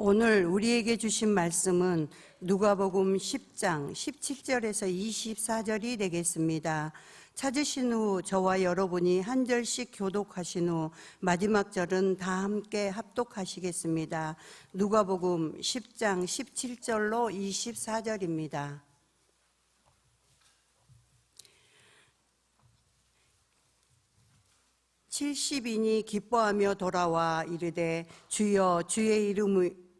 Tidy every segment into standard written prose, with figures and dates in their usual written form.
오늘 우리에게 주신 말씀은 누가복음 10장 17절에서 24절이 되겠습니다. 찾으신 후 저와 여러분이 한 절씩 교독하신 후 마지막 절은 다 함께 합독하시겠습니다. 누가복음 10장 17절로 24절입니다. 칠십인이 기뻐하며 돌아와 이르되 주여 주의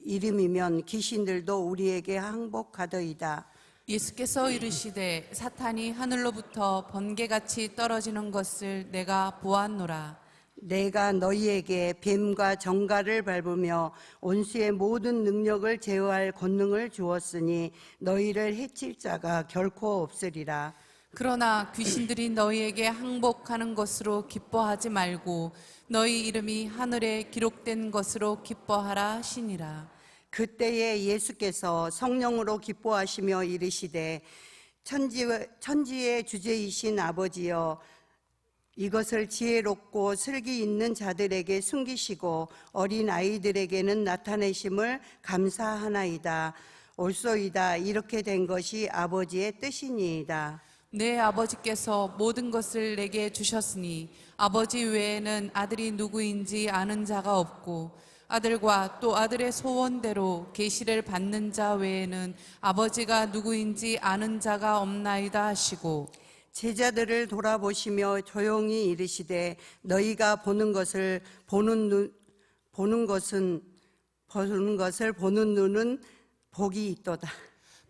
이름이면 귀신들도 우리에게 항복하더이다. 예수께서 이르시되 사탄이 하늘로부터 번개같이 떨어지는 것을 내가 보았노라. 내가 너희에게 뱀과 정갈을 밟으며 원수의 모든 능력을 제어할 권능을 주었으니 너희를 해칠 자가 결코 없으리라. 그러나 귀신들이 너희에게 항복하는 것으로 기뻐하지 말고 너희 이름이 하늘에 기록된 것으로 기뻐하라 하시니라. 그때에 예수께서 성령으로 기뻐하시며 이르시되 천지의 주제이신 아버지여, 이것을 지혜롭고 슬기 있는 자들에게 숨기시고 어린 아이들에게는 나타내심을 감사하나이다. 옳소이다. 이렇게 된 것이 아버지의 뜻이니이다. 내 아버지께서 모든 것을 내게 주셨으니 아버지 외에는 아들이 누구인지 아는 자가 없고 아들과 또 아들의 소원대로 계시를 받는 자 외에는 아버지가 누구인지 아는 자가 없나이다 하시고, 제자들을 돌아보시며 조용히 이르시되 너희가 보는 것을 보는 눈은 복이 있도다.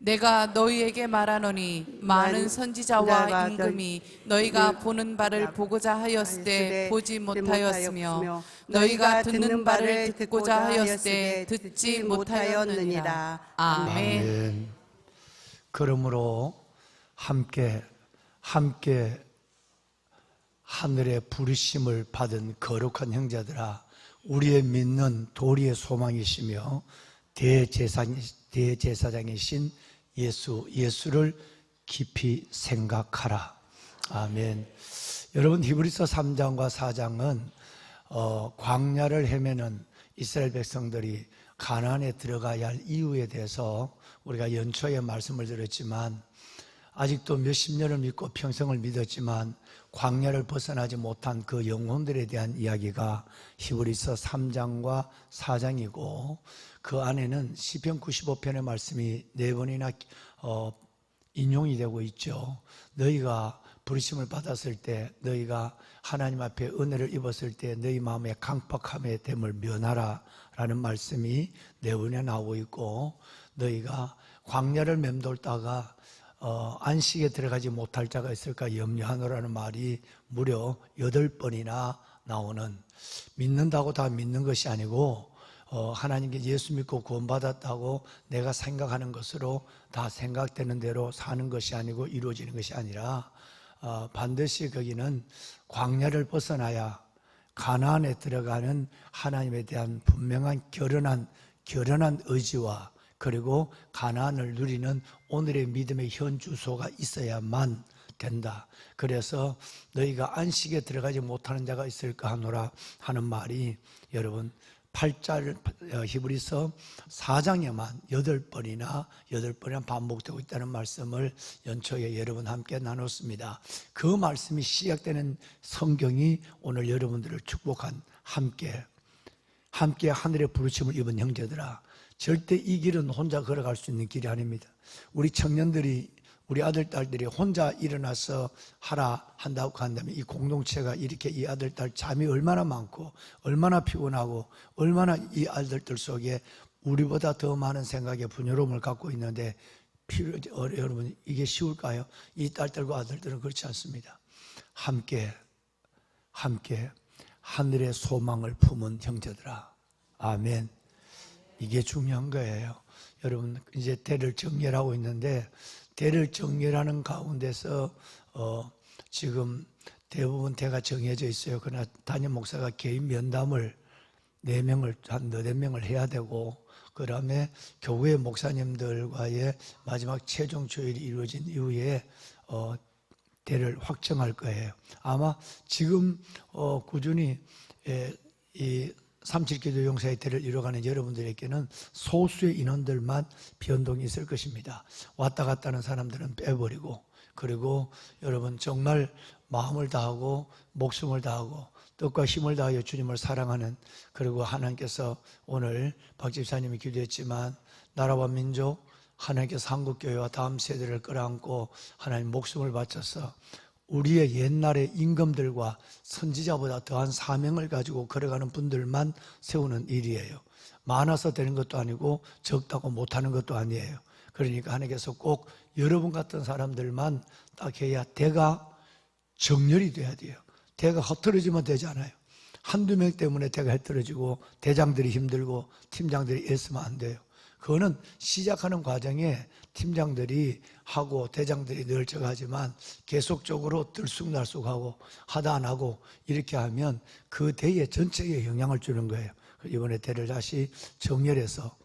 내가 너희에게 말하노니 많은 선지자와 임금이 너희가 보는 바를 보고자 하였을 때 보지 못하였으며 너희가 듣는 바를 듣고자 하였을 때 듣지 못하였느니라. 아멘. 그러므로 함께 하늘의 부르심을 받은 거룩한 형제들아, 우리의 믿는 도리의 소망이시며 대제사장이신 예수를 깊이 생각하라. 아멘. 여러분, 히브리서 3장과 4장은 광야를 헤매는 이스라엘 백성들이 가나안에 들어가야 할 이유에 대해서 우리가 연초에 말씀을 드렸지만, 아직도 몇십 년을 믿고 평생을 믿었지만 광야를 벗어나지 못한 그 영혼들에 대한 이야기가 히브리서 3장과 4장이고, 그 안에는 시편 95편의 말씀이 4번이나 인용이 되고 있죠. 너희가 부르심을 받았을 때, 너희가 하나님 앞에 은혜를 입었을 때 너희 마음의 강팍함의 됨을 면하라 라는 말씀이 4번에 나오고 있고, 너희가 광야를 맴돌다가 안식에 들어가지 못할 자가 있을까 염려하노라는 말이 무려 8번이나 나오는, 믿는다고 다 믿는 것이 아니고 하나님께 예수 믿고 구원받았다고 내가 생각하는 것으로 다 생각되는 대로 사는 것이 아니고 이루어지는 것이 아니라 반드시 거기는 광야를 벗어나야 가나안에 들어가는 하나님에 대한 분명한 결연한 의지와, 그리고 가나안을 누리는 오늘의 믿음의 현 주소가 있어야만 된다. 그래서 너희가 안식에 들어가지 못하는 자가 있을까 하노라 하는 말이, 여러분, 8절 히브리서 4장에만 8번이나 반복되고 있다는 말씀을 연초에 여러분 함께 나눴습니다. 그 말씀이 시작되는 성경이 오늘 여러분들을 축복한 함께 하늘의 부르심을 입은 형제들아, 절대 이 길은 혼자 걸어갈 수 있는 길이 아닙니다. 우리 청년들이, 우리 아들, 딸들이 혼자 일어나서 한다고 한다면 이 공동체가 이렇게 이 아들, 딸 잠이 얼마나 많고 얼마나 피곤하고 얼마나 이 아들들 속에 우리보다 더 많은 생각에 분여로움을 갖고 있는데, 여러분, 이게 쉬울까요? 이 딸들과 아들들은 그렇지 않습니다. 함께 하늘의 소망을 품은 형제들아. 아멘. 이게 중요한 거예요. 여러분, 이제 대를 정렬하고 있는데, 대를 정렬하는 가운데서 지금 대부분 대가 정해져 있어요. 그러나 담임 목사가 개인 면담을 한 4명을 해야 되고, 그 다음에 교회 목사님들과의 마지막 최종 조율이 이루어진 이후에 대를 확정할 거예요. 아마 지금 꾸준히 이 37기도 용사의 대를 이뤄가는 여러분들에게는 소수의 인원들만 변동이 있을 것입니다. 왔다 갔다 하는 사람들은 빼버리고, 그리고 여러분 정말 마음을 다하고 목숨을 다하고 뜻과 힘을 다하여 주님을 사랑하는, 그리고 하나님께서 오늘 박 집사님이 기도했지만 나라와 민족, 하나님께서 한국교회와 다음 세대를 끌어안고 하나님 목숨을 바쳐서 우리의 옛날의 임금들과 선지자보다 더한 사명을 가지고 걸어가는 분들만 세우는 일이에요. 많아서 되는 것도 아니고 적다고 못하는 것도 아니에요. 그러니까 하나님께서 꼭 여러분 같은 사람들만 딱 해야 대가 정렬이 돼야 돼요. 대가 흐트러지면 되지 않아요. 한두 명 때문에 대가 흐트러지고 대장들이 힘들고 팀장들이 애쓰면 안 돼요. 그거는 시작하는 과정에 팀장들이 하고 대장들이 늘 저거 하지만 계속적으로 들쑥날쑥하고 하다 안 하고 이렇게 하면 그 대의 전체에 영향을 주는 거예요. 이번에 대를 다시 정렬해서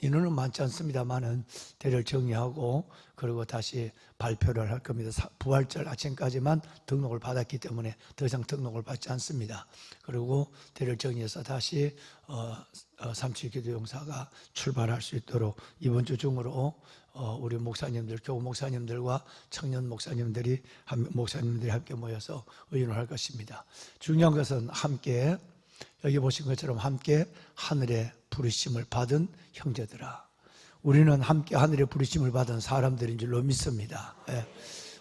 인원은 많지 않습니다만은 대를 정리하고 그리고 다시 발표를 할 겁니다. 부활절 아침까지만 등록을 받았기 때문에 더 이상 등록을 받지 않습니다. 그리고 대를 정리해서 다시 37기도 용사가 출발할 수 있도록 이번 주 중으로 우리 목사님들, 교우 목사님들과 청년 목사님들이 함께 모여서 의논을 할 것입니다. 중요한 것은 함께, 여기 보신 것처럼 함께 하늘의 부르심을 받은 형제들아. 우리는 함께 하늘의 부르심을 받은 사람들인 줄로 믿습니다.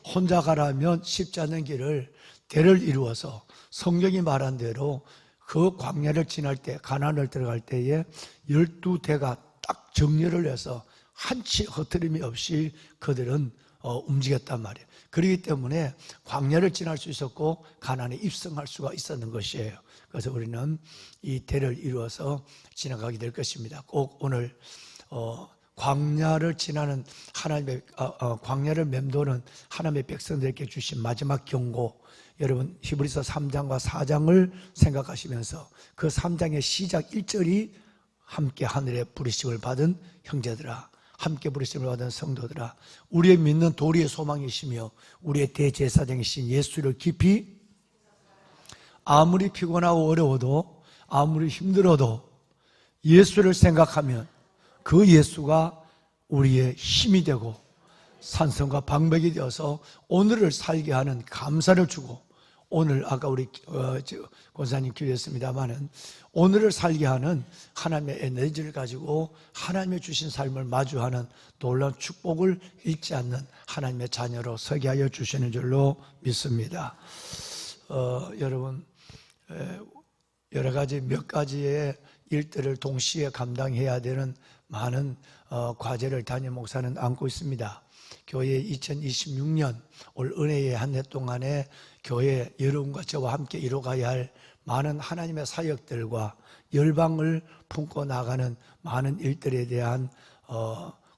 혼자 가라면 쉽지 않은 길을 대를 이루어서 성경이 말한 대로 그 광야를 지날 때, 가나안을 들어갈 때에 12대가 딱 정렬을 해서 한치 흐트림이 없이 그들은 움직였단 말이에요. 그렇기 때문에 광야를 지날 수 있었고 가나안에 입성할 수가 있었는 것이에요. 그래서 우리는 이 대를 이루어서 지나가게 될 것입니다. 꼭 오늘 광야를 지나는 하나님의 광야를 맴도는 하나님의 백성들에게 주신 마지막 경고, 여러분 히브리서 3장과 4장을 생각하시면서 그 3장의 시작 1절이 함께 하늘의 부르심을 받은 형제들아, 함께 부르심을 받은 성도들아, 우리의 믿는 도리의 소망이시며 우리의 대제사장이신 예수를 깊이, 아무리 피곤하고 어려워도 아무리 힘들어도 예수를 생각하면 그 예수가 우리의 힘이 되고 산성과 방백이 되어서 오늘을 살게 하는 감사를 주고, 오늘 아까 우리 권사님 기도했습니다마는 오늘을 살게 하는 하나님의 에너지를 가지고 하나님의 주신 삶을 마주하는 놀라운 축복을 잃지 않는 하나님의 자녀로 서게 하여 주시는 줄로 믿습니다. 여러분 여러 가지 몇 가지의 일들을 동시에 감당해야 되는 많은 과제를 담임 목사는 안고 있습니다. 교회 2026년 올 은혜의 한 해 동안에 교회 여러분과 저와 함께 이뤄가야 할 많은 하나님의 사역들과 열방을 품고 나가는 많은 일들에 대한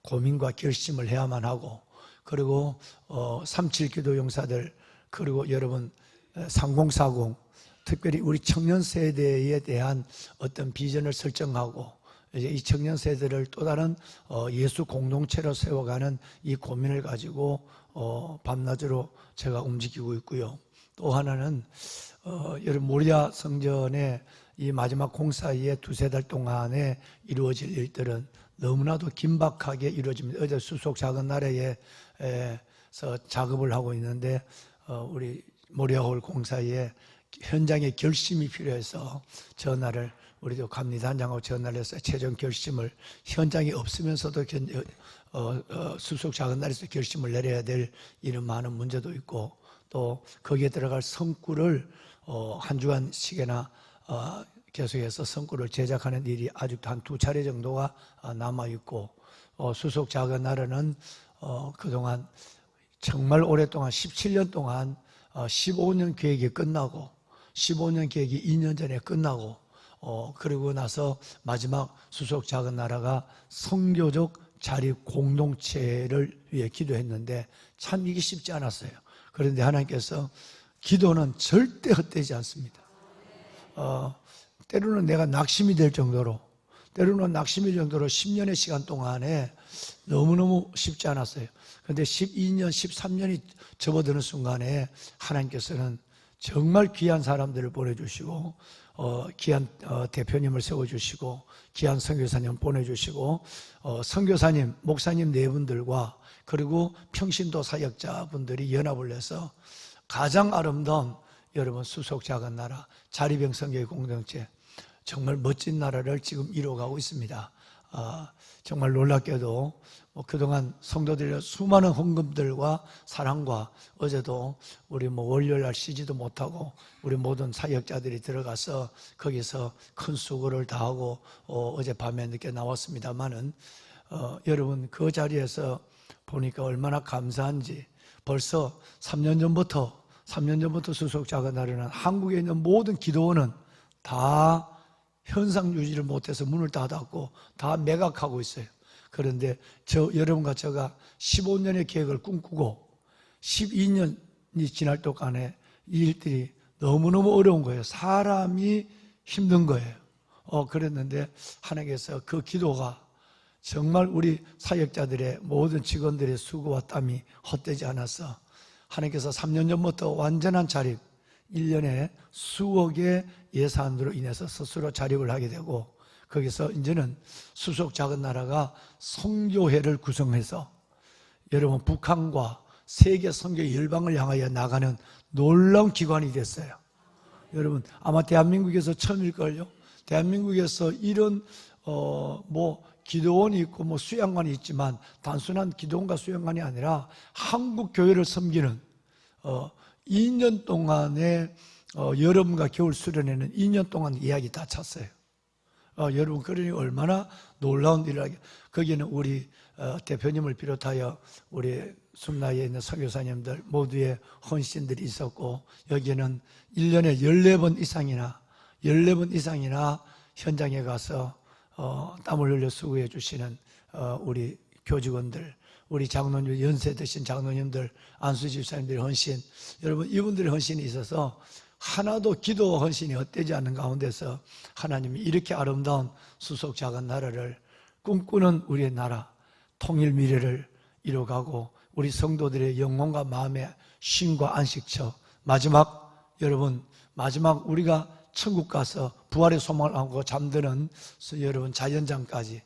고민과 결심을 해야만 하고, 그리고 37기도 용사들, 그리고 여러분 3040, 특별히 우리 청년 세대에 대한 어떤 비전을 설정하고 이제 이 청년 세대를 또 다른 예수 공동체로 세워가는 이 고민을 가지고 밤낮으로 제가 움직이고 있고요. 또 하나는 여러분 모리아 성전의 이 마지막 공사에 두세 달 동안에 이루어질 일들은 너무나도 긴박하게 이루어집니다. 어제 수속 작은 나라에서 작업을 하고 있는데 우리 모리아홀 공사에 현장의 결심이 필요해서 전화를 우리도 감리단장하고 전화를 해서 최종 결심을 현장이 없으면서도 수속 작은 날에서 결심을 내려야 될 이런 많은 문제도 있고, 또 거기에 들어갈 성구를 한 주간씩이나 계속해서 성구를 제작하는 일이 아직도 한 2차례 정도가 남아있고, 수속 작은 날에는 그동안 정말 오랫동안 17년 동안 15년 계획이 끝나고 15년 계획이 2년 전에 끝나고 그리고 나서 마지막 수속 작은 나라가 선교적 자립 공동체를 위해 기도했는데 참 이게 쉽지 않았어요. 그런데 하나님께서 기도는 절대 헛되지 않습니다. 때로는 내가 낙심이 될 정도로, 때로는 낙심일 정도로 10년의 시간 동안에 너무너무 쉽지 않았어요. 그런데 12년, 13년이 접어드는 순간에 하나님께서는 정말 귀한 사람들을 보내주시고 귀한 대표님을 세워주시고 귀한 선교사님 보내주시고 선교사님, 목사님 네 분들과 그리고 평신도 사역자분들이 연합을 해서 가장 아름다운 여러분 수속 작은 나라 자리병 선교의 공동체 정말 멋진 나라를 지금 이루어가고 있습니다. 정말 놀랍게도 그동안 성도들의 수많은 헌금들과 사랑과 어제도 우리 월요일날 쉬지도 못하고 우리 모든 사역자들이 들어가서 거기서 큰 수고를 다하고 어젯밤에 늦게 나왔습니다만은 여러분 그 자리에서 보니까 얼마나 감사한지 벌써 3년 전부터 수속 작은 나라는 한국에 있는 모든 기도원은 다 현상 유지를 못해서 문을 닫았고 다 매각하고 있어요. 그런데 여러분과 제가 15년의 계획을 꿈꾸고 12년이 지날 동안에 이 일들이 너무너무 어려운 거예요. 사람이 힘든 거예요. 그랬는데 하나님께서 그 기도가 정말 우리 사역자들의 모든 직원들의 수고와 땀이 헛되지 않았어. 하나님께서 3년 전부터 완전한 자립, 1년에 수억의 예산으로 인해서 스스로 자립을 하게 되고 거기서 이제는 수속 작은 나라가 선교회를 구성해서 여러분 북한과 세계 선교 열방을 향하여 나가는 놀라운 기관이 됐어요. 여러분 아마 대한민국에서 처음일걸요. 대한민국에서 이런 기도원이 있고 수양관이 있지만 단순한 기도원과 수양관이 아니라 한국 교회를 섬기는 2년 동안의 여름과 겨울 수련회는 2년 동안 이야기 다 찼어요. 여러분 그러니 얼마나 놀라운 일을 하게. 거기는 우리 대표님을 비롯하여 우리 숨나이에 있는 선교사님들 모두의 헌신들이 있었고 여기는 1년에 14번 이상이나 현장에 가서 땀을 흘려 수고해 주시는 우리 교직원들, 우리 장로님, 연세 드신 장로님들, 안수집사님들의 헌신, 여러분 이분들의 헌신이 있어서 하나도 기도 헌신이 헛되지 않는 가운데서 하나님이 이렇게 아름다운 수속 작은 나라를 꿈꾸는 우리의 나라, 통일 미래를 이뤄가고 우리 성도들의 영혼과 마음의 쉼과 안식처, 마지막 우리가 천국 가서 부활의 소망을 안고 잠드는 여러분 자연장까지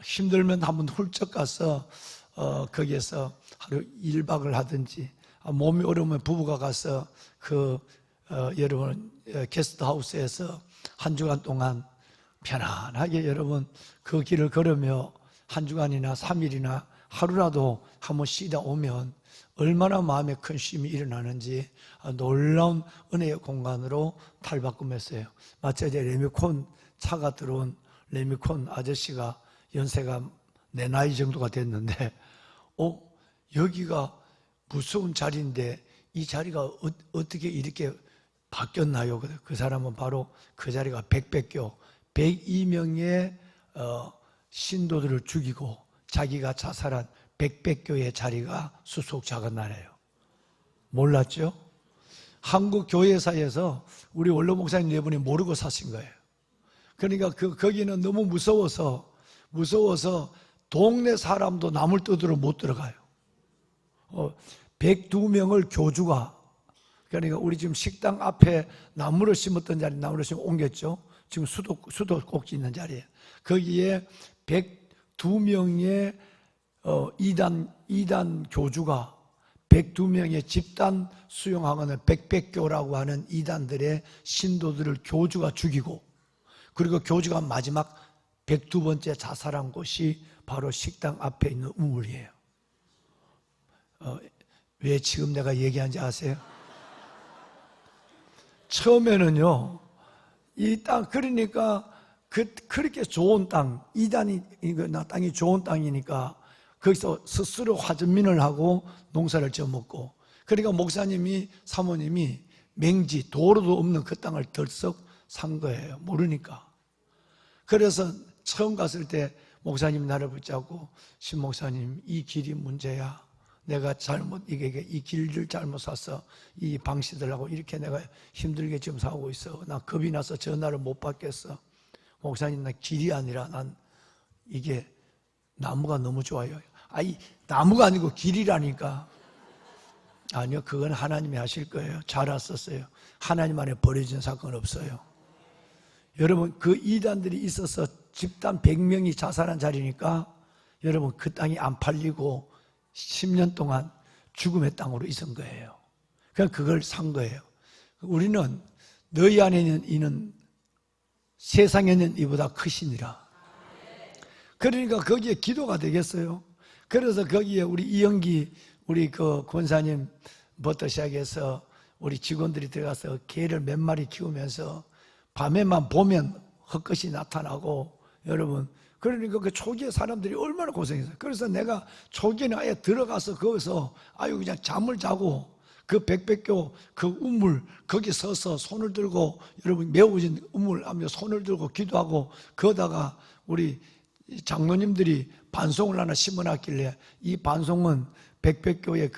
힘들면 한번 훌쩍 가서 거기에서 하루 1박을 하든지 몸이 어려우면 부부가 가서 여러분 게스트하우스에서 한 주간 동안 편안하게 여러분 그 길을 걸으며 한 주간이나 3일이나 하루라도 한번 쉬다 오면 얼마나 마음에 큰 쉼이 일어나는지 놀라운 은혜의 공간으로 탈바꿈했어요. 마치 이제 레미콘 차가 들어온 레미콘 아저씨가 연세가 내 나이 정도가 됐는데 여기가 무서운 자리인데 이 자리가 어떻게 이렇게 바뀌었나요? 그 사람은 바로 그 자리가 백백교 102명의 신도들을 죽이고 자기가 자살한 백백교의 자리가 수속 작은 나라예요. 몰랐죠? 한국 교회사에서 우리 원로 목사님 네 분이 모르고 사신 거예요. 그러니까 거기는 너무 무서워서 동네 사람도 나물 뜯으러 못 들어가요. 102명을 교주가, 그러니까 우리 지금 식당 앞에 나무를 심었던 자리 나무를 심어 옮겼죠. 지금 수도 꼭지 있는 자리에 거기에 102명의 이단 교주가 102명의 집단 수용학원을 백백교라고 하는 이단들의 신도들을 교주가 죽이고, 그리고 교주가 마지막 102번째 자살한 곳이 바로 식당 앞에 있는 우물이에요. 왜 지금 내가 얘기한지 아세요? 처음에는요, 이 땅, 그러니까 그렇게 좋은 땅, 이단이 땅이 좋은 땅이니까 거기서 스스로 화전민을 하고 농사를 지어먹고, 그러니까 목사님이, 사모님이 맹지, 도로도 없는 그 땅을 덜썩 산 거예요. 모르니까. 그래서 처음 갔을 때 목사님이 나를 붙잡고, 신 목사님, 이 길이 문제야. 내가 이 길을 잘못 샀어. 이 방시들하고 이렇게 내가 힘들게 지금 살고 있어. 나 겁이 나서 전화를 못 받겠어. 목사님, 나 길이 아니라 난 이게 나무가 너무 좋아요. 이 나무가 아니고 길이라니까. 아니요, 그건 하나님이 하실 거예요. 잘 왔었어요. 하나님 안에 버려진 사건 없어요. 여러분, 그 이단들이 있어서 집단 100명이 자살한 자리니까 여러분, 그 땅이 안 팔리고 10년 동안 죽음의 땅으로 있은 거예요. 그러니까 그걸 산 거예요. 우리는 너희 안에 있는 이는 세상에 있는 이보다 크시니라. 그러니까 거기에 기도가 되겠어요. 그래서 거기에 우리 이영기 우리 그 권사님부터 시작해서 우리 직원들이 들어가서 개를 몇 마리 키우면서 밤에만 보면 헛것이 나타나고, 여러분, 그러니까 그 초기에 사람들이 얼마나 고생했어요. 그래서 내가 초기에는 아예 들어가서 거기서 아유 그냥 잠을 자고 그 백백교 그 우물 거기 서서 손을 들고, 여러분 메워진 우물 하며 손을 들고 기도하고, 거기다가 우리 장로님들이 반송을 하나 심어놨길래 이 반송은 백백교의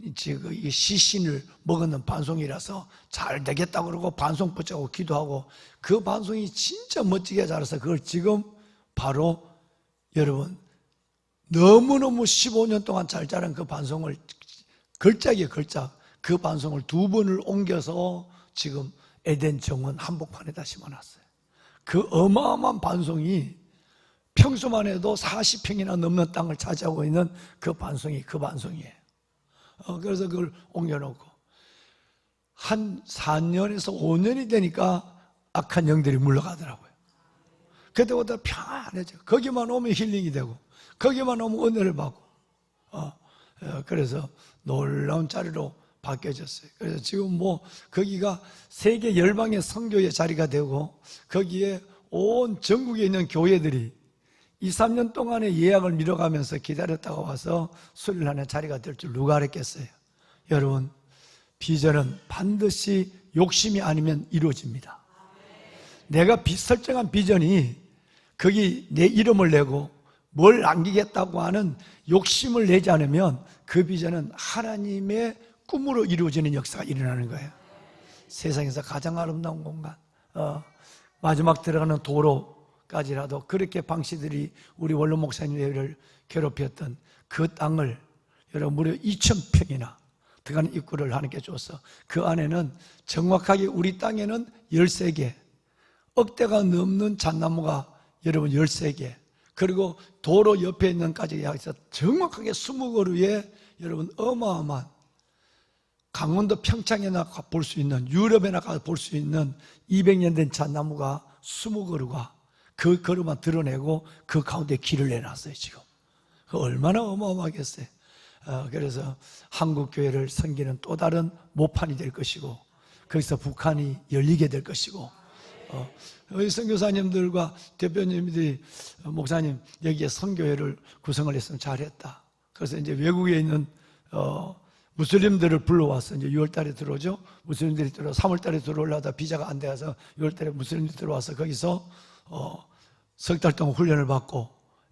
이 시신을 먹는 반송이라서 잘 되겠다고 그러고 반송 붙잡고 기도하고, 그 반송이 진짜 멋지게 자라서 그걸 지금 바로 여러분 너무너무 15년 동안 잘 자란 그 반송을 걸작이에요, 걸작. 그 반송을 2번을 옮겨서 지금 에덴 정원 한복판에다 심어놨어요. 그 어마어마한 반송이 평소만 해도 40평이나 넘는 땅을 차지하고 있는 그 반송이에요. 그래서 그걸 옮겨놓고 한 4년에서 5년이 되니까 악한 영들이 물러가더라고요. 그때부터 평안해져. 거기만 오면 힐링이 되고, 거기만 오면 은혜를 받고, 그래서 놀라운 자리로 바뀌어졌어요. 그래서 지금 거기가 세계 열방의 선교의 자리가 되고, 거기에 온 전국에 있는 교회들이 2, 3년 동안의 예약을 미뤄가면서 기다렸다가 와서 수련하는 자리가 될 줄 누가 알았겠어요? 여러분, 비전은 반드시 욕심이 아니면 이루어집니다. 내가 설정한 비전이 거기 내 이름을 내고 뭘 남기겠다고 하는 욕심을 내지 않으면 그 비전은 하나님의 꿈으로 이루어지는 역사가 일어나는 거예요. 세상에서 가장 아름다운 공간, 마지막 들어가는 도로까지라도 그렇게 방시들이 우리 원로 목사님을 괴롭혔던 그 땅을 여러분 무려 2,000평이나 들어가는 입구를 하나님께 줬어. 그 안에는 정확하게 우리 땅에는 13개, 억대가 넘는 잣나무가 여러분 13개, 그리고 도로 옆에 있는 까지 해서 정확하게 20그루에 여러분 어마어마한 강원도 평창에나 볼 수 있는, 유럽에나 가서 볼 수 있는 200년 된 잣나무가 20그루가 그 그루만 드러내고 그 가운데 길을 내놨어요. 지금 얼마나 어마어마하겠어요. 그래서 한국교회를 섬기는 또 다른 모판이 될 것이고, 거기서 북한이 열리게 될 것이고, 우리 선교사님들과 대표님들이 목사님 여기에 선교회를 구성을 했으면 잘했다. 그래서 이제 외국에 있는 무슬림들을 불러와서 이제 6월달에 들어오죠. 무슬림들이 들어 3월달에 들어오려다 비자가 안 돼서 6월달에 무슬림들이 들어와서 거기서 석 달 동안 훈련을 받고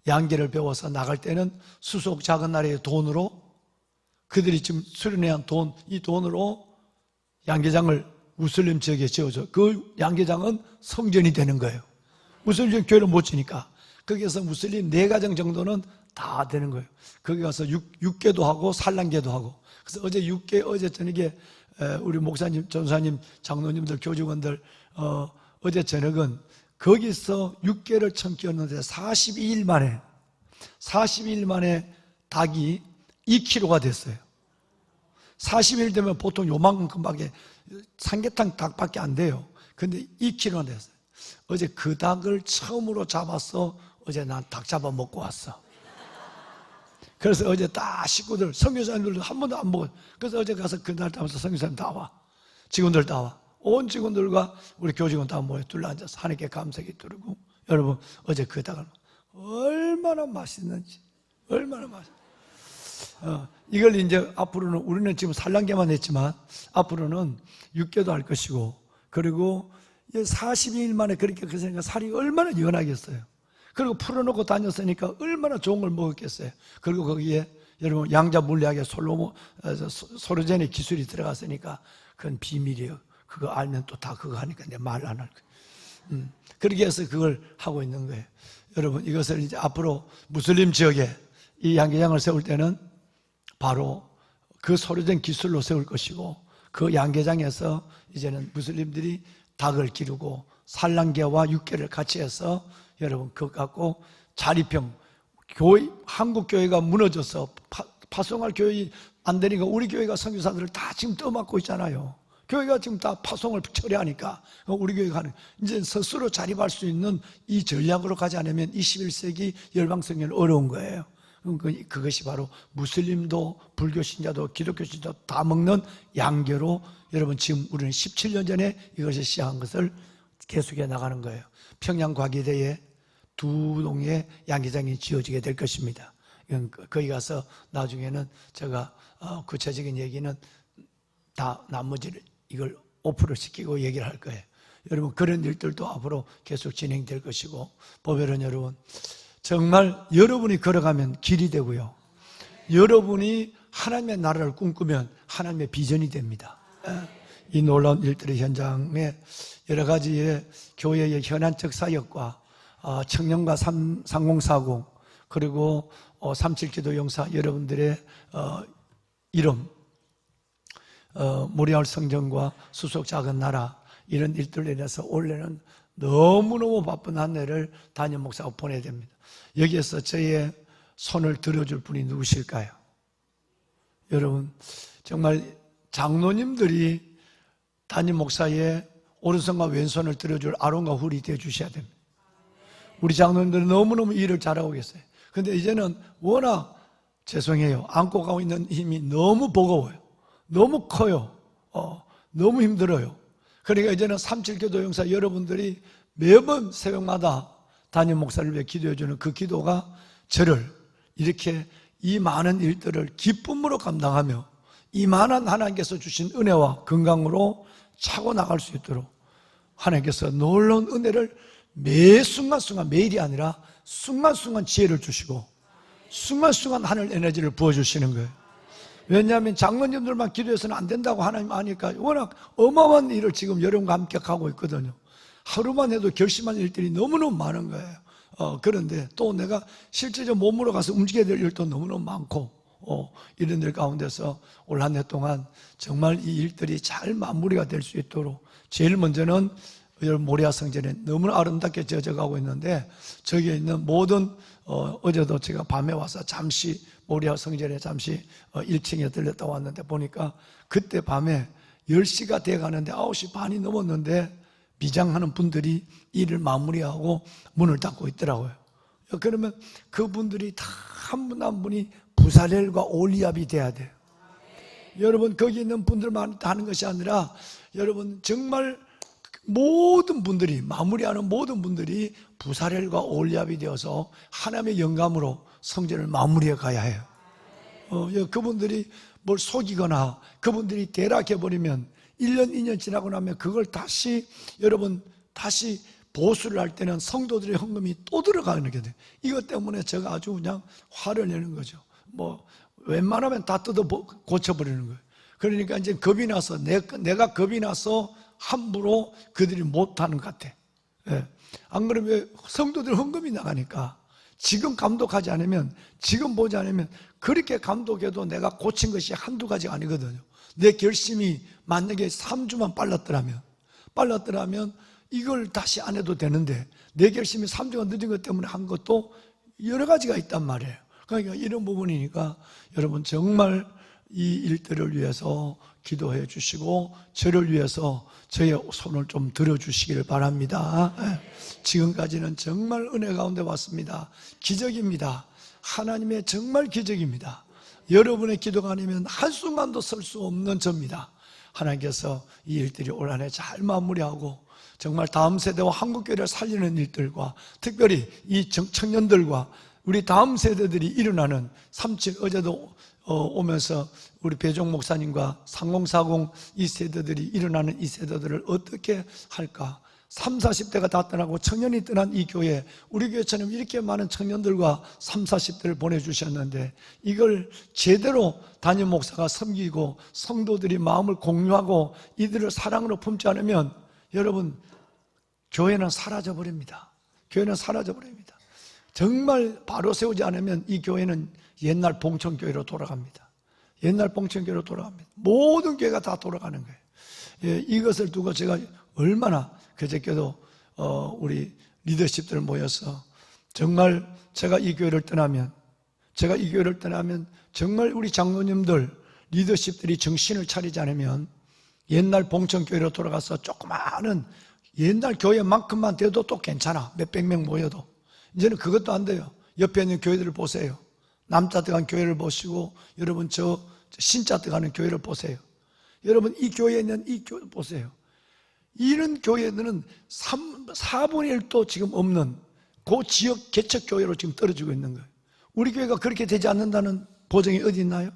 양계를 배워서 나갈 때는 수속 작은 나라의 돈으로 그들이 지금 수련해야 한 돈, 이 돈으로 양계장을 무슬림 지역에 지어줘. 그 양계장은 성전이 되는 거예요. 무슬림 교회를 못 지니까 거기에서 무슬림 4가정 정도는 다 되는 거예요. 거기 가서 육계도 하고 산란계도 하고. 그래서 어제 육계, 어제 저녁에 우리 목사님, 전사님, 장로님들, 교직원들 어제 저녁은 거기서 육계를 처음 끼웠는데 42일 만에 닭이 2kg가 됐어요. 40일 되면 보통 요만큼밖에 삼계탕 닭밖에 안 돼요. 근데 2kg가 됐어요. 어제 그 닭을 처음으로 잡아서 어제 난 닭 잡아 먹고 왔어. 그래서 어제 다 식구들, 선교사님들도 한 번도 안 먹어요. 그래서 어제 가서 그날 따면서 선교사님 다 와. 직원들 다 와. 온 직원들과 우리 교직원 다 모여 둘러앉아서 하나님께 감사기 드리고, 여러분 어제 그 닭을 얼마나 맛있는지, 얼마나 맛있는지. 이걸 이제 앞으로는 우리는 지금 산란계만 했지만 앞으로는 육계도 할 것이고, 그리고 42일 만에 그렇게 했으니까 살이 얼마나 연하겠어요. 그리고 풀어놓고 다녔으니까 얼마나 좋은 걸 먹었겠어요. 그리고 거기에 여러분 양자 물리학의 소로젠의 기술이 들어갔으니까 그건 비밀이에요. 그거 알면 또 다 그거 하니까 내 말 안 할 거예요. 그렇게 해서 그걸 하고 있는 거예요. 여러분 이것을 이제 앞으로 무슬림 지역에 이 양계장을 세울 때는 바로 그 소료된 기술로 세울 것이고, 그 양계장에서 이제는 무슬림들이 닭을 기르고 산란계와 육계를 같이 해서 여러분 그거 갖고 자립형 교회, 한국 교회가 무너져서 파송할 교회 안 되니까 우리 교회가 선교사들을 다 지금 떠맡고 있잖아요. 교회가 지금 다 파송을 처리하니까 우리 교회가 이제 스스로 자립할 수 있는 이 전략으로 가지 않으면 21세기 열방성교는 어려운 거예요. 그것이 바로 무슬림도 불교 신자도 기독교 신자도 다 먹는 양계로 여러분 지금 우리는 17년 전에 이것을 시작한 것을 계속해 나가는 거예요. 평양과기대에 2동의 양계장이 지어지게 될 것입니다. 거기 가서 나중에는 제가 구체적인 얘기는 다 나머지를 이걸 오프를 시키고 얘기를 할 거예요. 여러분 그런 일들도 앞으로 계속 진행될 것이고, 보면은 여러분 정말 여러분이 걸어가면 길이 되고요, 여러분이 하나님의 나라를 꿈꾸면 하나님의 비전이 됩니다. 이 놀라운 일들의 현장에 여러 가지의 교회의 현안적 사역과 청년과 3040 그리고 37기도 용사 여러분들의 이름, 모리아울 성전과 수속 작은 나라, 이런 일들로 인해서 올해는 너무너무 바쁜 한 해를 담임 목사가 보내야 됩니다. 여기에서 저의 손을 들어줄 분이 누구실까요? 여러분 정말 장로님들이 담임 목사의 오른손과 왼손을 들어줄 아론과 훌이 되어 주셔야 됩니다. 우리 장로님들은 너무너무 일을 잘하고 계세요. 근데 이제는 워낙 죄송해요, 안고 가고 있는 힘이 너무 버거워요. 너무 커요. 너무 힘들어요. 그러니까 이제는 37기도 용사 여러분들이 매번 새벽마다 담임 목사를 위해 기도해 주는 그 기도가 저를 이렇게 이 많은 일들을 기쁨으로 감당하며 이 많은 하나님께서 주신 은혜와 건강으로 차고 나갈 수 있도록 하나님께서 놀라운 은혜를 매 순간순간, 매일이 아니라 순간순간 지혜를 주시고 순간순간 하늘 에너지를 부어주시는 거예요. 왜냐하면 장로님들만 기도해서는 안 된다고 하나님 아니까 워낙 어마어마한 일을 지금 여러분과 함께 하고 있거든요. 하루만 해도 결심한 일들이 너무너무 많은 거예요. 그런데 또 내가 실제적으로 몸으로 가서 움직여야 될 일도 너무너무 많고 이런 일 가운데서 올 한 해 동안 정말 이 일들이 잘 마무리가 될 수 있도록 제일 먼저는 모리아 성전에 너무나 아름답게 지어져가고 있는데, 저기에 있는 모든 어제도 제가 밤에 와서 잠시 모리아 성전에 잠시 1층에 들렸다 왔는데 보니까 그때 밤에 10시가 돼가는데 9시 반이 넘었는데 미장하는 분들이 일을 마무리하고 문을 닫고 있더라고요. 그러면 그분들이 다 한 분 한 분이 부사렐과 올리압이 돼야 돼요. 여러분 거기 있는 분들만 하는 것이 아니라 여러분 정말 모든 분들이, 마무리하는 모든 분들이 부사렐과 올리압이 되어서 하나님의 영감으로 성전을 마무리해 가야 해요. 그분들이 뭘 속이거나 그분들이 대락해버리면 1년, 2년 지나고 나면 그걸 다시 여러분 다시 보수를 할 때는 성도들의 헌금이 또 들어가는 게 돼요. 이것 때문에 제가 아주 그냥 화를 내는 거죠. 웬만하면 다 뜯어 고쳐버리는 거예요. 그러니까 이제 겁이 나서 내가 겁이 나서 함부로 그들이 못하는 것 같아. 안 그러면 성도들 헌금이 나가니까 지금 감독하지 않으면, 지금 보지 않으면 그렇게 감독해도 내가 고친 것이 한두 가지가 아니거든요. 내 결심이 만약에 3주만 빨랐더라면 이걸 다시 안 해도 되는데 내 결심이 3주가 늦은 것 때문에 한 것도 여러 가지가 있단 말이에요. 그러니까 이런 부분이니까 여러분 정말 이 일들을 위해서 기도해 주시고 저를 위해서 저의 손을 좀 들어주시길 바랍니다. 지금까지는 정말 은혜 가운데 왔습니다. 기적입니다. 하나님의 정말 기적입니다. 여러분의 기도가 아니면 한순간도 설 수 없는 접니다. 하나님께서 이 일들이 올 한 해 잘 마무리하고 정말 다음 세대와 한국교회를 살리는 일들과 특별히 이 청년들과 우리 다음 세대들이 일어나는 어제도 오면서 우리 배종 목사님과 3040 이 세대들이 일어나는 이 세대들을 어떻게 할까? 30, 40대가 다 떠나고 청년이 떠난 이 교회, 우리 교회처럼 이렇게 많은 청년들과 30, 40대를 보내주셨는데 이걸 제대로 담임 목사가 섬기고 성도들이 마음을 공유하고 이들을 사랑으로 품지 않으면 여러분 교회는 사라져버립니다. 교회는 사라져버립니다. 정말 바로 세우지 않으면 이 교회는 옛날 봉천교회로 돌아갑니다. 옛날 봉천교회로 돌아갑니다. 모든 교회가 다 돌아가는 거예요. 예, 이것을 두고 제가 얼마나 그저께도 우리 리더십들 모여서 정말 제가 이 교회를 떠나면 정말 우리 장로님들 리더십들이 정신을 차리지 않으면 옛날 봉천교회로 돌아가서 조그마한 옛날 교회만큼만 돼도 또 괜찮아. 몇백 명 모여도. 이제는 그것도 안 돼요. 옆에 있는 교회들을 보세요. 남자 들어간 교회를 보시고 여러분 저 신자 들어가는 교회를 보세요. 여러분 이 교회에 있는 이 교회 보세요. 이런 교회들은 4분의 1도 지금 없는 그 지역 개척교회로 지금 떨어지고 있는 거예요. 우리 교회가 그렇게 되지 않는다는 보장이 어디 있나요?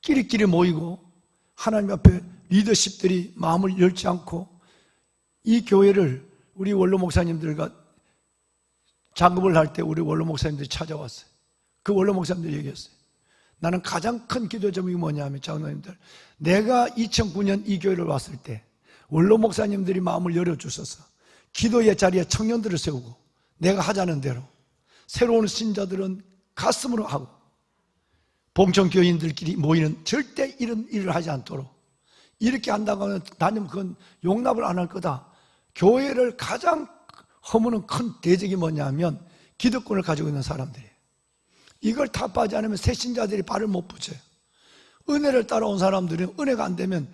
끼리끼리 모이고 하나님 앞에 리더십들이 마음을 열지 않고 이 교회를 우리 원로 목사님들과 작업을 할 때 우리 원로 목사님들이 찾아왔어요. 그 원로 목사님들이 얘기했어요. 나는 가장 큰 기도 제목이 뭐냐면 장로님들, 내가 2009년 이 교회를 왔을 때 원로 목사님들이 마음을 열어주셔서 기도의 자리에 청년들을 세우고 내가 하자는 대로 새로운 신자들은 가슴으로 하고 봉천교인들끼리 모이는 절대 이런 일을 하지 않도록 이렇게 한다고 하면 나는 그건 용납을 안 할 거다. 교회를 가장 허무는 큰 대적이 뭐냐면 기득권을 가지고 있는 사람들이에요. 이걸 타파하지 않으면 새 신자들이 발을 못 붙여요. 은혜를 따라온 사람들은 은혜가 안 되면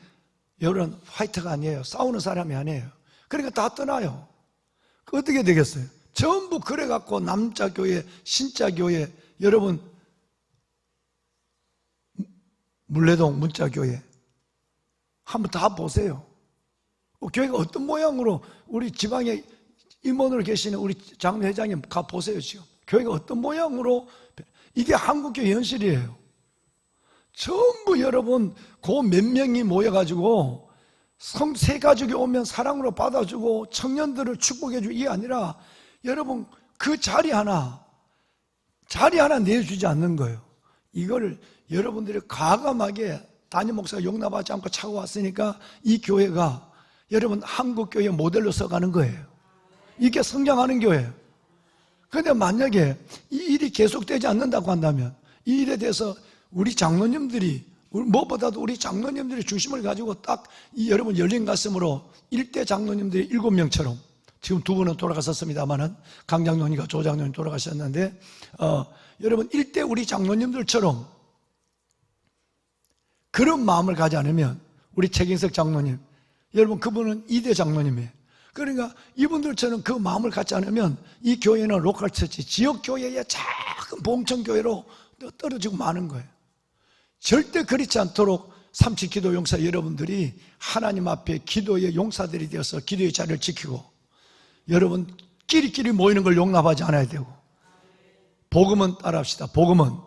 여러분 화이트가 아니에요. 싸우는 사람이 아니에요. 그러니까 다 떠나요. 어떻게 되겠어요? 전부 그래갖고 남자교회, 신자교회, 여러분 물레동 문자교회 한번 다 보세요. 교회가 어떤 모양으로 우리 지방에 임원으로 계시는 우리 장로회장님 가보세요. 지금 교회가 어떤 모양으로, 이게 한국교회 현실이에요. 전부 여러분 그 몇 명이 모여가지고 새 가족이 오면 사랑으로 받아주고 청년들을 축복해주고, 이게 아니라 여러분 그 자리 하나 내주지 않는 거예요. 이거를 여러분들이 과감하게 담임 목사가 용납하지 않고 차고 왔으니까 이 교회가 여러분 한국교회 모델로 써가는 거예요. 이게 성장하는 교회예요. 그런데 만약에 이 일이 계속되지 않는다고 한다면 이 일에 대해서 우리 장로님들이, 무엇보다도 우리 장로님들이 중심을 가지고 딱 이 여러분 열린 가슴으로 일대 장로님들이 7명처럼, 지금 2분은 돌아가셨습니다만은 강장로님과 조장로님 돌아가셨는데 여러분 일대 우리 장로님들처럼 그런 마음을 가지 않으면, 우리 최경석 장로님, 여러분 그분은 2대 장로님이에요. 그러니까 이분들처럼 그 마음을 갖지 않으면 이 교회는 로컬 처치, 지역 교회의 작은 봉천교회로 떨어지고 마는 거예요. 절대 그렇지 않도록 삼치 기도 용사 여러분들이 하나님 앞에 기도의 용사들이 되어서 기도의 자리를 지키고, 여러분 끼리끼리 모이는 걸 용납하지 않아야 되고, 복음은 따라합시다. 복음은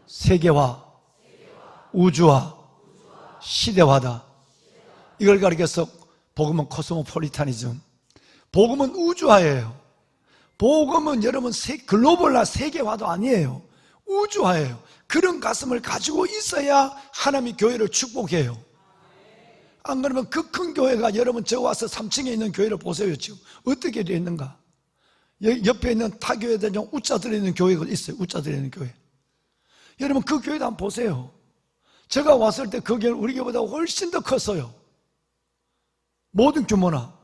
세계화, 우주화, 시대화다. 이걸 가리켜서 복음은 코스모폴리타니즘, 복음은 우주화예요. 복음은 여러분 글로벌화, 세계화도 아니에요. 우주화예요. 그런 가슴을 가지고 있어야 하나님이 교회를 축복해요. 안 그러면 그 큰 교회가, 여러분 저 와서 3층에 있는 교회를 보세요. 지금 어떻게 되어 있는가. 옆에 있는 타 교회들 중 우자 들어있는 교회가 있어요. 우자 들어있는 교회. 여러분 그 교회도 한번 보세요. 제가 왔을 때 그 교회는 우리 교회보다 훨씬 더 컸어요. 모든 규모나.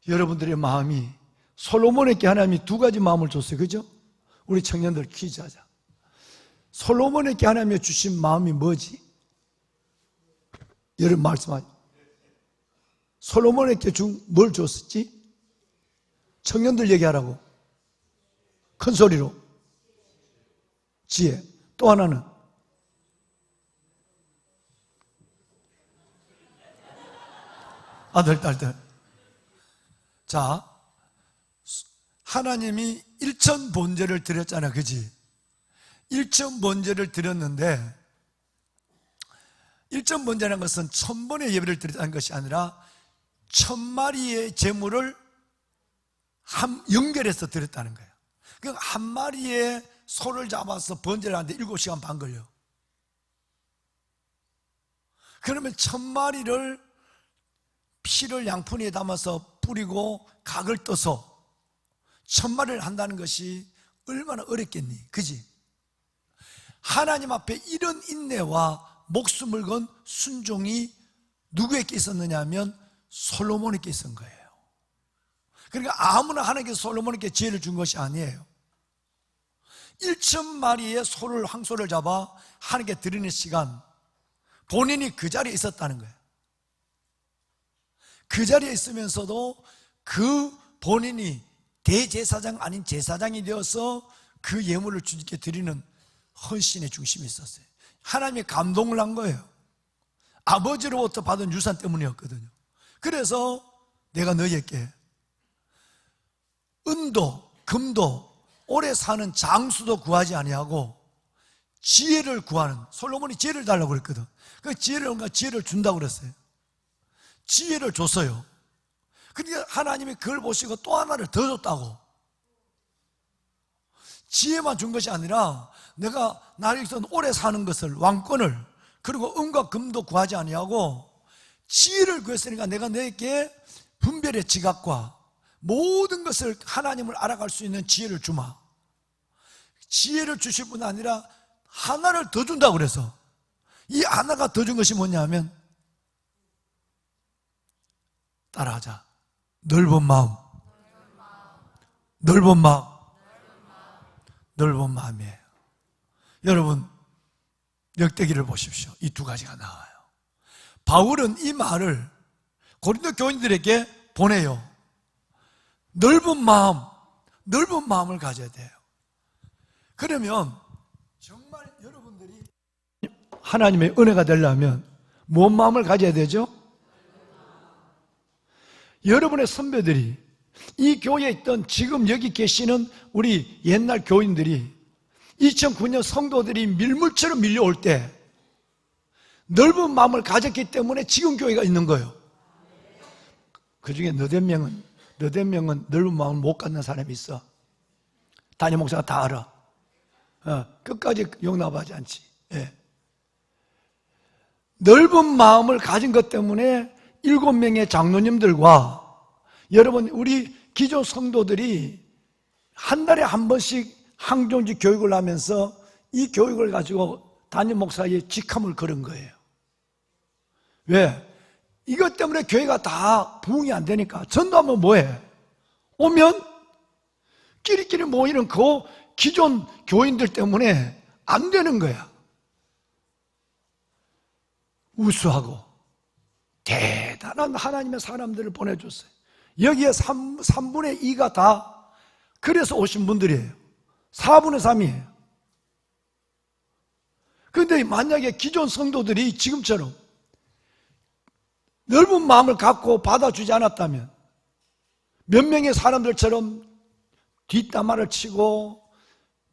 여러분들의 마음이, 솔로몬에게 하나님이 2가지 마음을 줬어요. 그죠? 우리 청년들 퀴즈 하자. 솔로몬에게 하나님이 주신 마음이 뭐지? 여러분 말씀하죠. 솔로몬에게 뭘 줬었지? 청년들 얘기하라고. 큰 소리로. 지혜. 또 하나는 아들, 딸들. 자, 하나님이 일천 번제를 드렸잖아, 그지? 일천 번제를 드렸는데, 일천 번제라는 것은 1000번의 예배를 드렸다는 것이 아니라 1000마리의 제물을 연결해서 드렸다는 거예요. 그러니까 한 마리의 소를 잡아서 번제를 하는데 7시간 반 걸려. 그러면 1000마리를 피를 양푼에 담아서 뿌리고 각을 떠서 1000마리를 한다는 것이 얼마나 어렵겠니? 그지? 하나님 앞에 이런 인내와 목숨을 건 순종이 누구에게 있었느냐 하면 솔로몬에게 있었던 거예요. 그러니까 아무나 하나님께서 솔로몬에게 지혜를 준 것이 아니에요. 1,000마리의 소를, 황소를 잡아 하나님께 드리는 시간, 본인이 그 자리에 있었다는 거예요. 그 자리에 있으면서도 그 본인이 대제사장 아닌 제사장이 되어서 그 예물을 주님께 드리는 헌신의 중심이 있었어요. 하나님이 감동을 한 거예요. 아버지로부터 받은 유산 때문이었거든요. 그래서 내가 너희에게 은도, 금도, 오래 사는 장수도 구하지 아니하고 지혜를 구하는, 솔로몬이 지혜를 달라고 그랬거든. 그 지혜를 준다고 그랬어요. 지혜를 줬어요. 그러니까 하나님이 그걸 보시고 또 하나를 더 줬다고. 지혜만 준 것이 아니라 내가 나에게서 오래 사는 것을, 왕권을, 그리고 은과 금도 구하지 아니하고 지혜를 구했으니까 내가 너에게 분별의 지각과 모든 것을 하나님을 알아갈 수 있는 지혜를 주마. 지혜를 주실 뿐 아니라 하나를 더 준다고 그래서, 이 하나가 더 준 것이 뭐냐 하면, 따라하자. 넓은 마음. 넓은 마음. 넓은 마음이에요. 여러분, 역대기를 보십시오. 이 두 가지가 나와요. 바울은 이 말을 고린도 교인들에게 보내요. 넓은 마음, 넓은 마음을 가져야 돼요. 그러면 정말 여러분들이 하나님의 은혜가 되려면 무슨 마음을 가져야 되죠? 여러분의 선배들이, 이 교회에 있던 지금 여기 계시는 우리 옛날 교인들이 2009년 성도들이 밀물처럼 밀려올 때 넓은 마음을 가졌기 때문에 지금 교회가 있는 거예요. 그 중에 너댓 명은 넓은 마음을 못 갖는 사람이 있어. 담임 목사가 다 알아. 끝까지 용납하지 않지. 예. 넓은 마음을 가진 것 때문에 7명의 장로님들과 여러분, 우리 기존 성도들이 한 달에 한 번씩 항종지 교육을 하면서 이 교육을 가지고 담임 목사의 직함을 걸은 거예요. 왜? 이것 때문에 교회가 다 부흥이 안 되니까. 전도하면 뭐해? 오면 끼리끼리 모이는 그 기존 교인들 때문에 안 되는 거야. 우수하고 대단한 하나님의 사람들을 보내줬어요. 여기에 3분의 2가 다 그래서 오신 분들이에요. 4분의 3이에요. 그런데 만약에 기존 성도들이 지금처럼 넓은 마음을 갖고 받아주지 않았다면, 몇 명의 사람들처럼 뒷담화를 치고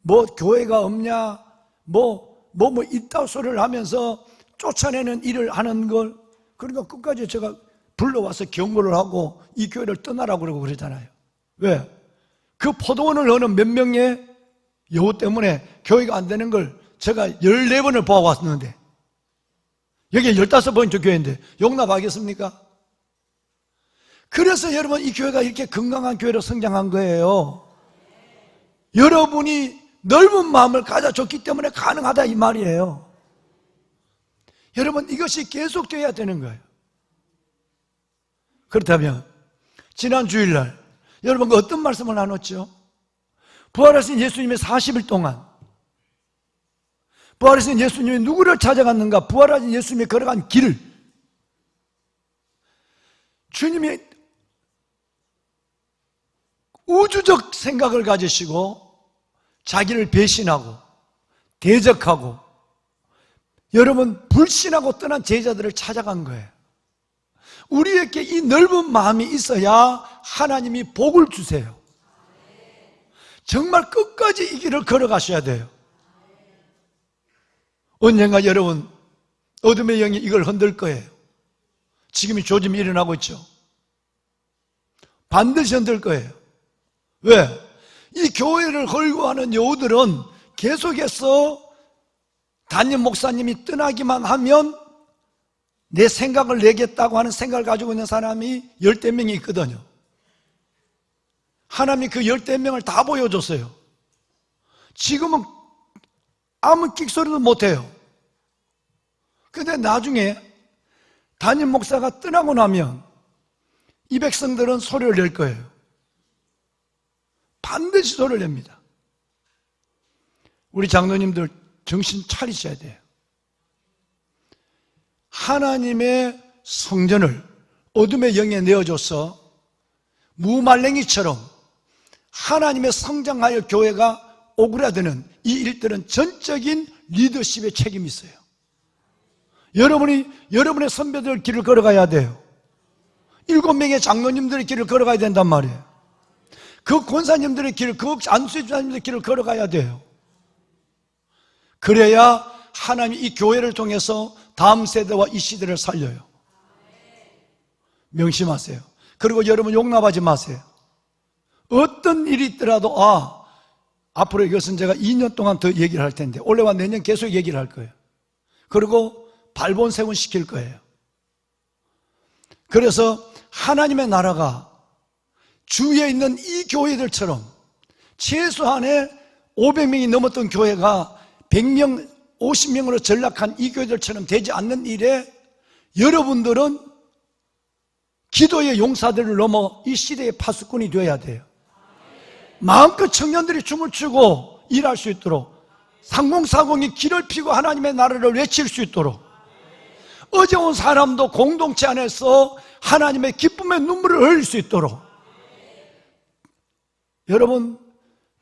뭐 교회가 없냐, 뭐 이따 소리를 하면서 쫓아내는 일을 하는 걸, 그러니까 끝까지 제가 불러와서 경고를 하고 이 교회를 떠나라고 그러고 그러잖아요. 왜? 그 포도원을 하는 몇 명의 여우 때문에 교회가 안 되는 걸 제가 14번을 보아왔는데, 여기 15번째 교회인데 용납하겠습니까? 그래서 여러분, 이 교회가 이렇게 건강한 교회로 성장한 거예요. 여러분이 넓은 마음을 가져줬기 때문에 가능하다, 이 말이에요. 여러분, 이것이 계속되어야 되는 거예요. 그렇다면 지난 주일날 여러분과 어떤 말씀을 나눴죠? 부활하신 예수님의 40일 동안 부활하신 예수님이 누구를 찾아갔는가? 부활하신 예수님이 걸어간 길을, 주님이 우주적 생각을 가지시고 자기를 배신하고 대적하고 여러분 불신하고 떠난 제자들을 찾아간 거예요. 우리에게 이 넓은 마음이 있어야 하나님이 복을 주세요. 정말 끝까지 이 길을 걸어가셔야 돼요. 언젠가 여러분, 어둠의 영이 이걸 흔들 거예요. 지금이 조짐이 일어나고 있죠. 반드시 흔들 거예요. 왜? 이 교회를 걸고 하는 여우들은 계속해서 담임 목사님이 떠나기만 하면 내 생각을 내겠다고 하는 생각을 가지고 있는 사람이 10대 명이 있거든요. 하나님이 그 10대 명을 다 보여줬어요. 지금은 아무 끽소리도 못해요. 근데 나중에 담임 목사가 떠나고 나면 이 백성들은 소리를 낼 거예요. 반드시 소리를 냅니다. 우리 장로님들 정신 차리셔야 돼요. 하나님의 성전을 어둠의 영에 내어줘서 무말랭이처럼 하나님의 성장하여 교회가 오그라드는 이 일들은 전적인 리더십의 책임이 있어요. 여러분의 선배들 길을 걸어가야 돼요. 7명의 장로님들의 길을 걸어가야 된단 말이에요. 그 권사님들의 길을, 그 안수집사님들의 길을 걸어가야 돼요. 그래야 하나님이 이 교회를 통해서 다음 세대와 이 시대를 살려요. 명심하세요. 그리고 여러분 용납하지 마세요. 어떤 일이 있더라도 앞으로 이것은 제가 2년 동안 더 얘기를 할 텐데 올해와 내년 계속 얘기를 할 거예요. 그리고 발본세운 시킬 거예요. 그래서 하나님의 나라가 주위에 있는 이 교회들처럼 최소한의 500명이 넘었던 교회가 100명, 50명으로 전락한 이 교회들처럼 되지 않는 일에 여러분들은 기도의 용사들을 넘어 이 시대의 파수꾼이 되어야 돼요. 마음껏 청년들이 춤을 추고 일할 수 있도록, 상공사공이 길을 피고 하나님의 나라를 외칠 수 있도록, 어제 온 사람도 공동체 안에서 하나님의 기쁨의 눈물을 흘릴 수 있도록, 여러분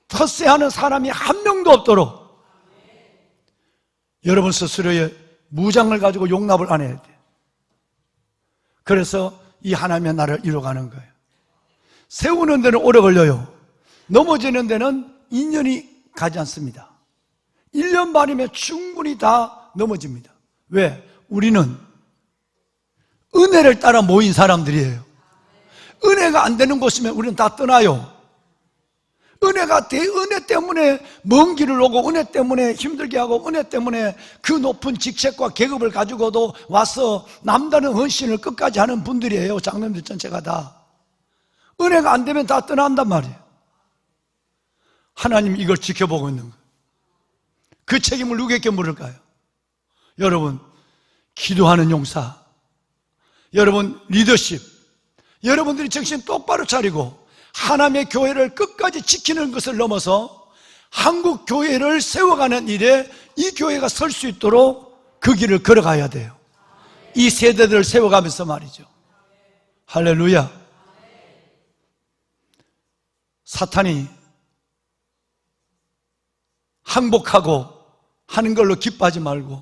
텃세하는 사람이 한 명도 없도록 여러분 스스로의 무장을 가지고 용납을 안 해야 돼요. 그래서 이 하나님의 나라를 이루어가는 거예요. 세우는 데는 오래 걸려요. 넘어지는 데는 2년이 가지 않습니다. 1년 반이면 충분히 다 넘어집니다. 왜? 우리는 은혜를 따라 모인 사람들이에요. 은혜가 안 되는 곳이면 우리는 다 떠나요. 은혜 때문에 먼 길을 오고, 은혜 때문에 힘들게 하고, 은혜 때문에 그 높은 직책과 계급을 가지고도 와서 남다른 헌신을 끝까지 하는 분들이에요. 장로님들 전체가 다. 은혜가 안 되면 다 떠난단 말이에요. 하나님 이걸 지켜보고 있는 거예요. 그 책임을 누구에게 물을까요? 여러분, 기도하는 용사, 여러분 리더십, 여러분들이 정신 똑바로 차리고 하나님의 교회를 끝까지 지키는 것을 넘어서 한국 교회를 세워가는 일에 이 교회가 설 수 있도록 그 길을 걸어가야 돼요. 이 세대들을 세워가면서 말이죠. 할렐루야. 사탄이 항복하고 하는 걸로 기뻐하지 말고,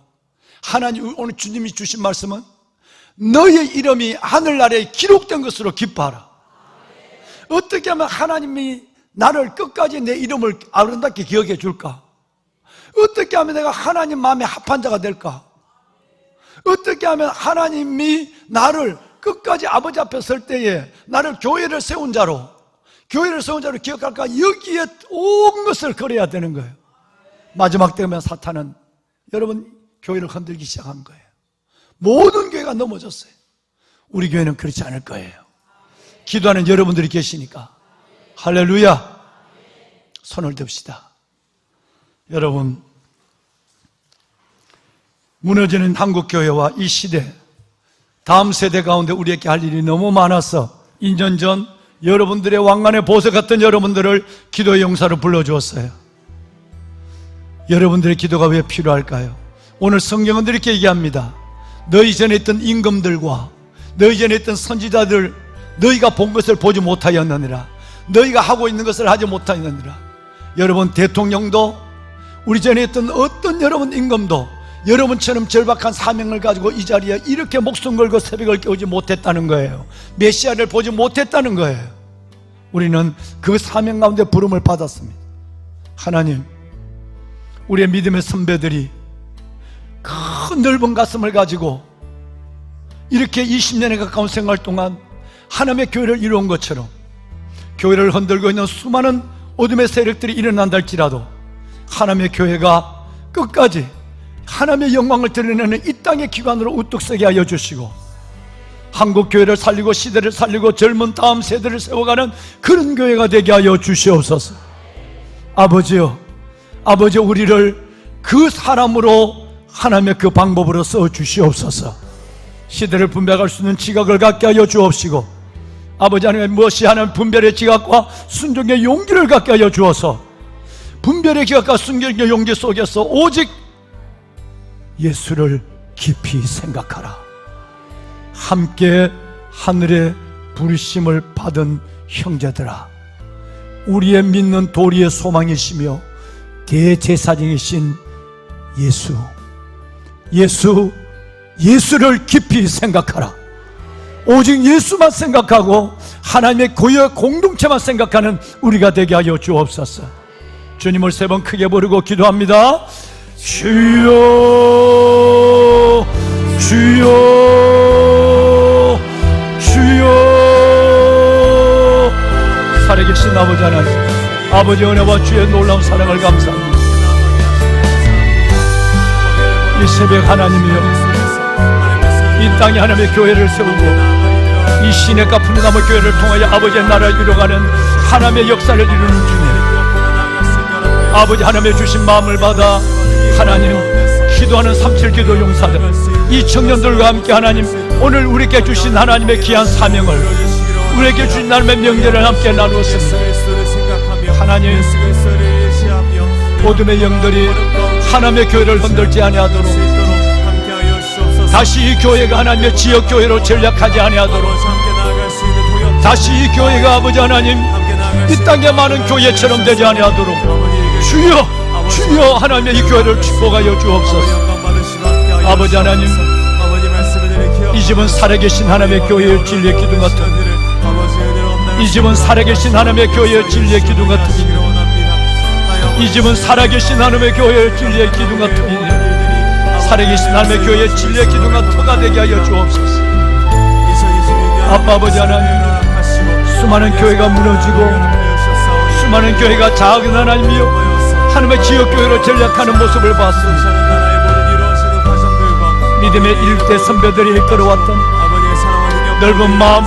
하나님 오늘 주님이 주신 말씀은 너의 이름이 하늘나라에 기록된 것으로 기뻐하라. 어떻게 하면 하나님이 나를 끝까지 내 이름을 아름답게 기억해 줄까? 어떻게 하면 내가 하나님 마음에 합한 자가 될까? 어떻게 하면 하나님이 나를 끝까지 아버지 앞에 설 때에 나를 교회를 세운 자로 기억할까? 여기에 온 것을 걸어야 되는 거예요. 마지막 때면 사탄은 여러분 교회를 흔들기 시작한 거예요. 모든 교회가 넘어졌어요. 우리 교회는 그렇지 않을 거예요. 기도하는 여러분들이 계시니까. 할렐루야. 손을 듭시다. 여러분, 무너지는 한국교회와 이 시대, 다음 세대 가운데 우리에게 할 일이 너무 많아서 2년 전 여러분들의 왕관의 보석 같은 여러분들을 기도의 용사로 불러주었어요. 여러분들의 기도가 왜 필요할까요? 오늘 성경은 이렇게 얘기합니다. 너희 전에 있던 임금들과 너희 전에 있던 선지자들, 너희가 본 것을 보지 못하였느니라. 너희가 하고 있는 것을 하지 못하였느니라. 여러분 대통령도, 우리 전에 있던 어떤 여러분 임금도 여러분처럼 절박한 사명을 가지고 이 자리에 이렇게 목숨 걸고 새벽을 깨우지 못했다는 거예요. 메시아를 보지 못했다는 거예요. 우리는 그 사명 가운데 부름을 받았습니다. 하나님, 우리의 믿음의 선배들이 큰 넓은 가슴을 가지고 이렇게 20년에 가까운 생활 동안 하나님의 교회를 이루은 것처럼 교회를 흔들고 있는 수많은 어둠의 세력들이 일어난다 할지라도 하나님의 교회가 끝까지 하나님의 영광을 드러내는 이 땅의 기관으로 우뚝 서게 하여 주시고, 한국 교회를 살리고 시대를 살리고 젊은 다음 세대를 세워가는 그런 교회가 되게 하여 주시옵소서. 아버지여, 아버지, 우리를 그 사람으로 하나님의 그 방법으로 써주시옵소서. 시대를 분별할 수 있는 지각을 갖게 하여 주옵시고, 아버지 하나님, 무엇이 하나님 분별의 지각과 순종의 용기를 갖게 하여 주어서 분별의 지각과 순종의 용기 속에서 오직 예수를 깊이 생각하라. 함께 하늘의 부르심을 받은 형제들아, 우리의 믿는 도리의 소망이시며 대제사장이신 예수를 깊이 생각하라. 오직 예수만 생각하고 하나님의 고유 공동체만 생각하는 우리가 되게 하여 주옵소서. 주님을 3번 크게 부르고 기도합니다. 주여, 주여, 주여. 살아계신 아버지 하나님, 아버지 은혜와 주의 놀라운 사랑을 감사합니다. 이 새벽 하나님이여, 이 땅에 하나님의 교회를 세우고 이 시냇가 푸른나무 교회를 통하여 아버지의 나라를 이루어가는 하나님의 역사를 이루는 중에 아버지 하나님의 주신 마음을 받아 하나님 기도하는 37기도 용사들, 이 청년들과 함께 하나님 오늘 우리에게 주신 하나님의 귀한 사명을, 우리에게 주신 하나님의 명제를 함께 나누었습니다. 하나님, 어둠의 영들이 하나님의 교회를 흔들지 아니하도록, 다시 이 교회가 하나님의 지역교회로 전락하지 아니하도록, 다시 이 교회가 아버지 하나님 이 땅의 많은 교회처럼 되지 아니하도록 주여, 주여 하나님의 이 교회를 축복하여 주옵소서. 아버지 하나님, 이 집은 살아계신 하나님의 교회의 진리의 기둥 같은, 이 집은 살아계신 하나님의 교회의 진리의 기둥 같은, 이 집은 살아계신 하나님의 교회의 진리의 기둥 같은, 살아계신 하나님의 교회의 진리의 기둥과 터가 되게 하여 주옵소서. 아빠 아버지 하나님, 수많은 교회가 무너지고 수많은 교회가 작은 하나님이여 하나님의 지역교회로 전락하는 모습을 봤습니다. 믿음의 일대 선배들이 이끌어왔던 넓은 마음,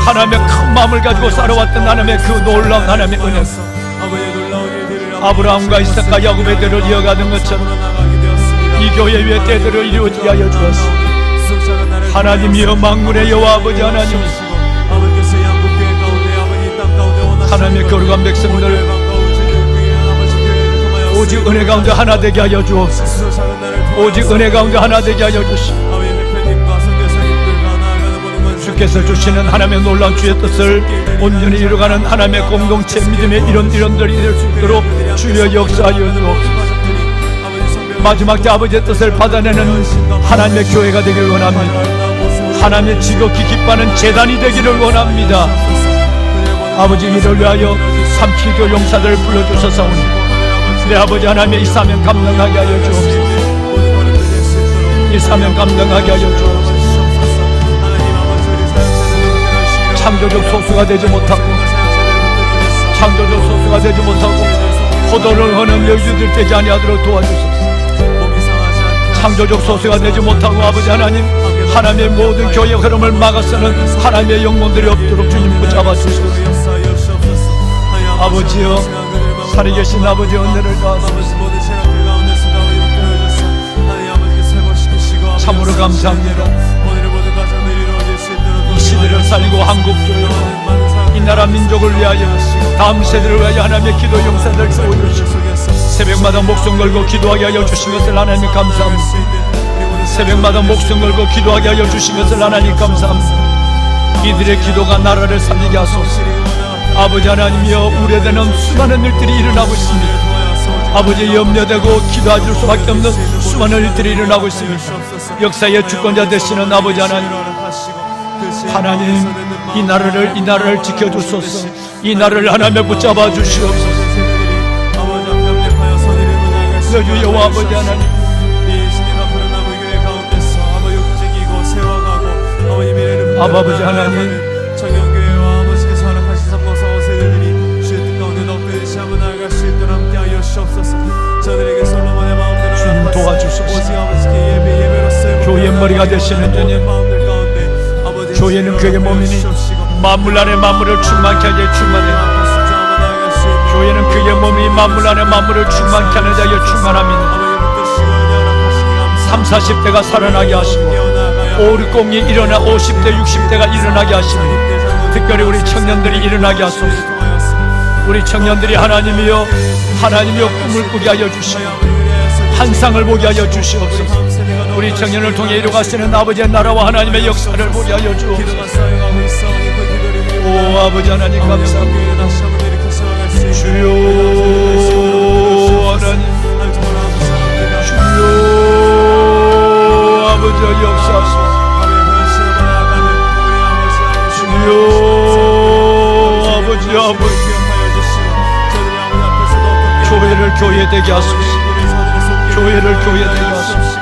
하나님의 큰 마음을 가지고 살아왔던 하나님의 그 놀라운 하나님의 은혜, 아브라함과 이삭과 야곱의 대를 이어가는 것처럼 이 교회 위에 때대로 이루어지게 하여 주옵소서. 하나님이여, 만군의 여호와 아버지 하나님, 하나님의 거룩한 백성들 오직 은혜 가운데 하나 되게 하여 주옵소서. 오직 은혜 가운데 하나 되게 하여 주시옵소서. 주께서 주시는 하나님의 놀라운 주의 뜻을 온전히 이루어가는 하나님의 공동체, 믿음의 이론들이 될 수 있도록 주여 역사하여 주옵소서. 마지막 때 아버지의 뜻을 받아내는 하나님의 교회가 되기를 원합니다. 하나님의 지극히 기뻐하는 재단이 되기를 원합니다. 아버지, 이를 위하여 37기도 용사들을 불러주셔서오니 내 아버지 하나님의 이 사명 감당하게 하여 주옵소서. 이 사명 감당하게 하여 주옵소서. 창조적 소수가 되지 못하고, 창조적 소수가 되지 못하고 포도를 허는 여주들 되지 아니하도록 도와주소서. 창조적 소수가 되지 못하고 아버지 하나님, 하나님의 모든 교회 흐름을 막아서는 하나님의 영혼들이 없도록 주님 붙잡아 주시옵소서. 아버지여, 살아계신 아버지 은혜를 도와주옵소서. 참으로 감사합니다. 이 시대를 살리고 한국교회, 이 나라 민족을 위하여, 다음 세대를 위하여 하나님의 기도 용사들 세워주시옵소서. 새벽마다 목숨 걸고 기도하게 하여 주신 것을 하나님 감사합니다. 새벽마다 목숨 걸고 기도하게 하여 주신 것을 하나님 감사합니다. 이들의 기도가 나라를 살리게 하소서. 아버지 하나님이여, 우려되는 수많은 일들이 일어나고 있습니다. 아버지, 염려되고 기도할 수밖에 없는 수많은 일들이 일어나고 있습니다. 역사의 주권자 되시는 아버지 하나님, 하나님 이 나라를 지켜주소서. 이 나라를 하나님에 붙잡아 주시옵소서. 여주 여호와 아버지 하나님, 아버지 하나님, 주님 도와주소서. 교회의 머리가 되시는 주님, 교회는 그의 몸이니 만물 안에 만물을 충만케 하게 충만해 교회는 그의 몸이 만물 안에 만물을 충만케 하는 자여 충만함이니 3, 40대가 살아나게 하시고 5, 60이 일어나 50대, 60대가 일어나게 하시니 특별히 우리 청년들이 일어나게 하소서. 우리 청년들이 하나님이여 꿈을 꾸게 하여 주시고 환상을 보게 하여 주시옵소서. 우리 청년을 통해 이루가시는 아버지의 나라와 하나님의 역사를 보게 하여 주옵소서. 오 아버지 하나님 감사합니다. 주여 하나님, 주여 아버지 역사하소서. 주여 아버지 교회를 교회 되게 하소서. 교회를 교회 되게 하소서.